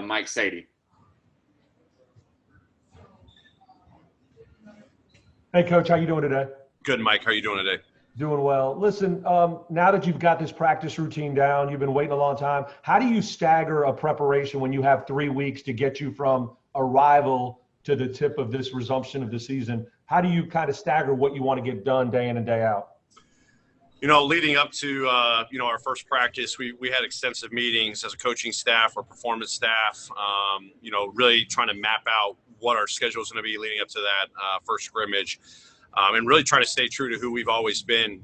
Mike Sadie. Hey, Coach, how you doing today? Good, Mike. How are you doing today? Doing well. Listen, now that you've got this practice routine down, you've been waiting a long time. How do you stagger a preparation when you have 3 weeks to get you from arrival to the tip of this resumption of the season? How do you kind of stagger what you want to get done day in and day out? Leading up to, our first practice, we had extensive meetings as a coaching staff or performance staff, really trying to map out what our schedule is going to be leading up to that first scrimmage. And really try to stay true to who we've always been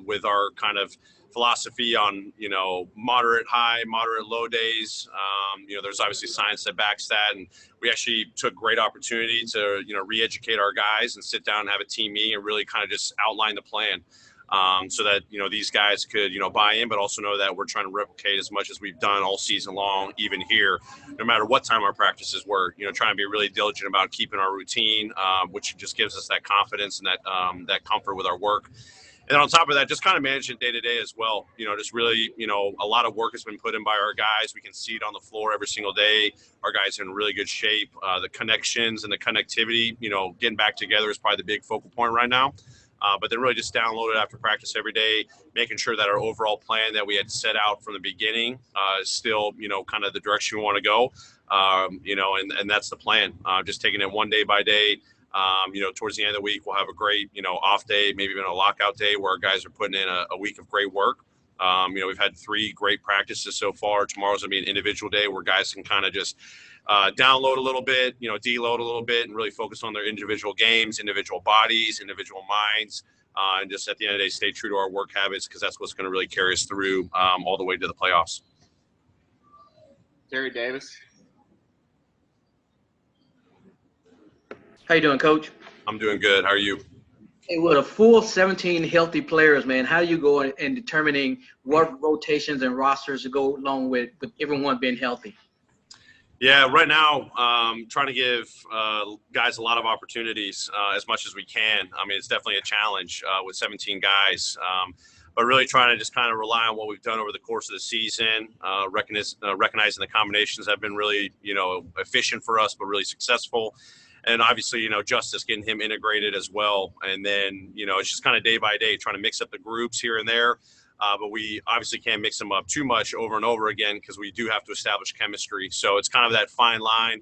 with our kind of philosophy on, moderate high, moderate low days. There's obviously science that backs that. And we actually took great opportunity to, re-educate our guys and sit down and have a team meeting and really kind of just outline the plan. So that, these guys could, buy in, but also know that we're trying to replicate as much as we've done all season long, even here, no matter what time our practices were, trying to be really diligent about keeping our routine, which just gives us that confidence and that comfort with our work. And then on top of that, just kind of managing day to day as well. Just really, a lot of work has been put in by our guys. We can see it on the floor every single day. Our guys are in really good shape. The connections and the connectivity, getting back together is probably the big focal point right now. But then really just download it after practice every day, making sure that our overall plan that we had set out from the beginning is still, kind of the direction we want to go, and that's the plan. Just taking it one day by day. Towards the end of the week, we'll have a great, off day, maybe even a lockout day where our guys are putting in a week of great work. We've had 3 great practices so far. Tomorrow's going to be an individual day where guys can kind of just download a little bit, deload a little bit and really focus on their individual games, individual bodies, individual minds, and just at the end of the day, stay true to our work habits because that's what's going to really carry us through all the way to the playoffs. Terry Davis. How you doing, Coach? I'm doing good. How are you? Hey, with a full 17 healthy players, man, how do you go in determining what rotations and rosters to go along with everyone being healthy? Yeah, right now, trying to give guys a lot of opportunities as much as we can. I mean, it's definitely a challenge with 17 guys, but really trying to just kind of rely on what we've done over the course of the season, recognizing the combinations have been really, efficient for us, but really successful. And obviously, Justice getting him integrated as well. And then, it's just kind of day by day trying to mix up the groups here and there. But we obviously can't mix them up too much over and over again because we do have to establish chemistry. So it's kind of that fine line.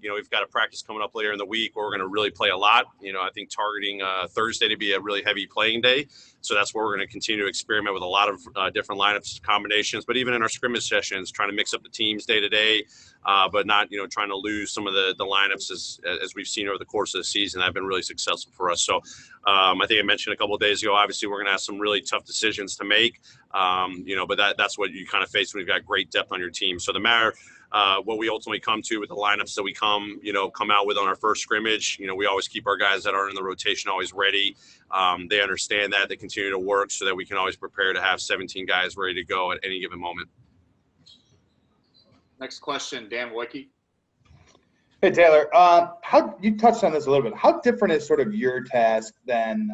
We've got a practice coming up later in the week where we're going to really play a lot. I think targeting Thursday to be a really heavy playing day. So that's where we're going to continue to experiment with a lot of different lineups combinations. But even in our scrimmage sessions, trying to mix up the teams day to day, but not, trying to lose some of the lineups as we've seen over the course of the season. Have been really successful for us. So I think I mentioned a couple of days ago, obviously we're going to have some really tough decisions to make, but that's what you kind of face when you've got great depth on your team. So the matter what we ultimately come to with the lineups that we come out with on our first scrimmage, we always keep our guys that are in the rotation always ready. They understand that, they continue to work so that we can always prepare to have 17 guys ready to go at any given moment. Next question, Dan Wicke. Hey, Taylor, how you touched on this a little bit. How different is sort of your task than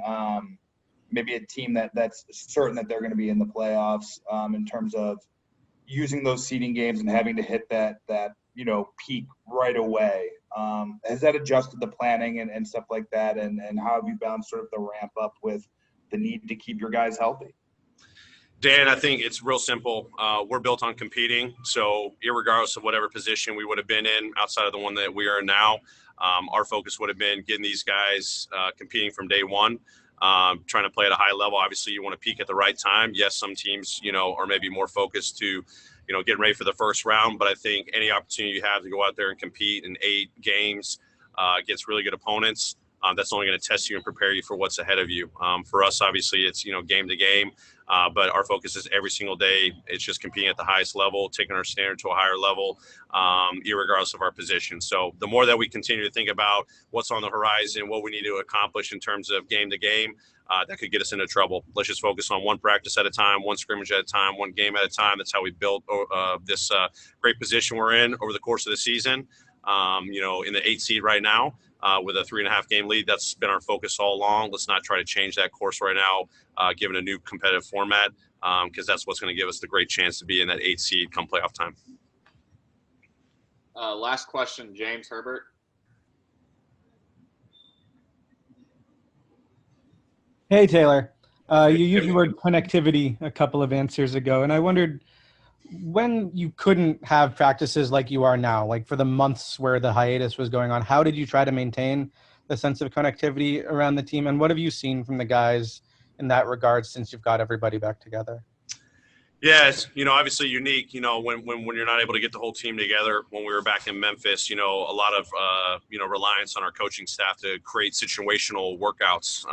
maybe a team that's certain that they're going to be in the playoffs in terms of using those seeding games and having to hit that peak right away? Has that adjusted the planning and stuff like that? And how have you balanced sort of the ramp up with the need to keep your guys healthy? Dan, I think it's real simple. We're built on competing. So irregardless of whatever position we would have been in outside of the one that we are in now, our focus would have been getting these guys competing from day one, trying to play at a high level. Obviously, you want to peak at the right time. Yes, some teams, are maybe more focused to, getting ready for the first round. But I think any opportunity you have to go out there and compete in 8 games against really good opponents, that's only going to test you and prepare you for what's ahead of you. For us, obviously, it's, game to game. But our focus is every single day. It's just competing at the highest level, taking our standard to a higher level, irregardless of our position. So the more that we continue to think about what's on the horizon, what we need to accomplish in terms of game to game, that could get us into trouble. Let's just focus on one practice at a time, one scrimmage at a time, one game at a time. That's how we built this great position we're in over the course of the season. In the 8th seed right now, with a 3.5 game lead. That's been our focus all along. Let's not try to change that course right now, given a new competitive format, because that's what's going to give us the great chance to be in that 8th seed come playoff time. Last question, James Herbert. Hey, Taylor. You used the word connectivity a couple of answers ago, and I wondered when you couldn't have practices like you are now, like for the months where the hiatus was going on, how did you try to maintain the sense of connectivity around the team? And what have you seen from the guys in that regard since you've got everybody back together? Yeah, it's, obviously unique, when you're not able to get the whole team together. When we were back in Memphis, a lot of, reliance on our coaching staff to create situational workouts,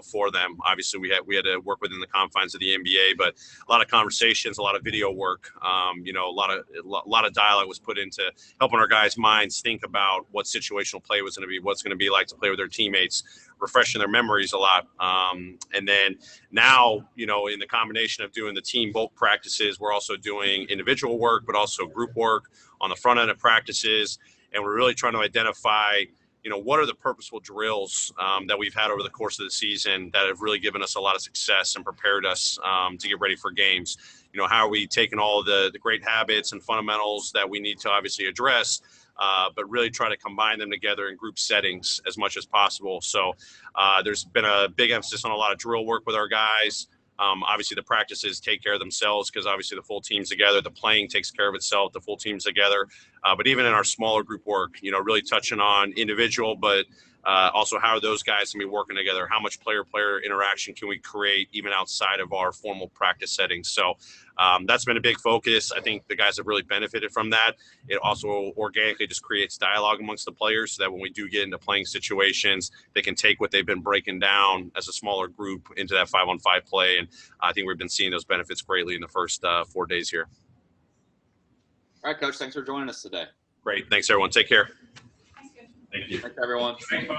for them. Obviously we had to work within the confines of the NBA, but a lot of conversations, a lot of video work, a lot of dialogue was put into helping our guys' minds think about what situational play was going to be, what's going to be like to play with their teammates, refreshing their memories a lot. And then now, in the combination of doing the team bulk practices, we're also doing individual work, but also group work on the front end of practices. And we're really trying to identify, what are the purposeful drills that we've had over the course of the season that have really given us a lot of success and prepared us to get ready for games. How are we taking all the great habits and fundamentals that we need to obviously address, but really try to combine them together in group settings as much as possible. So there's been a big emphasis on a lot of drill work with our guys. Obviously the practices take care of themselves because obviously the full team's together, the playing takes care of itself, the full team's together. But even in our smaller group work, really touching on individual, but also how are those guys going to be working together? How much player-player interaction can we create even outside of our formal practice settings? So that's been a big focus. I think the guys have really benefited from that. It also organically just creates dialogue amongst the players so that when we do get into playing situations, they can take what they've been breaking down as a smaller group into that 5-on-5 play. And I think we've been seeing those benefits greatly in the first 4 days here. All right, Coach. Thanks for joining us today. Great. Thanks, everyone. Take care. Thank you. Thanks, everyone. Thanks.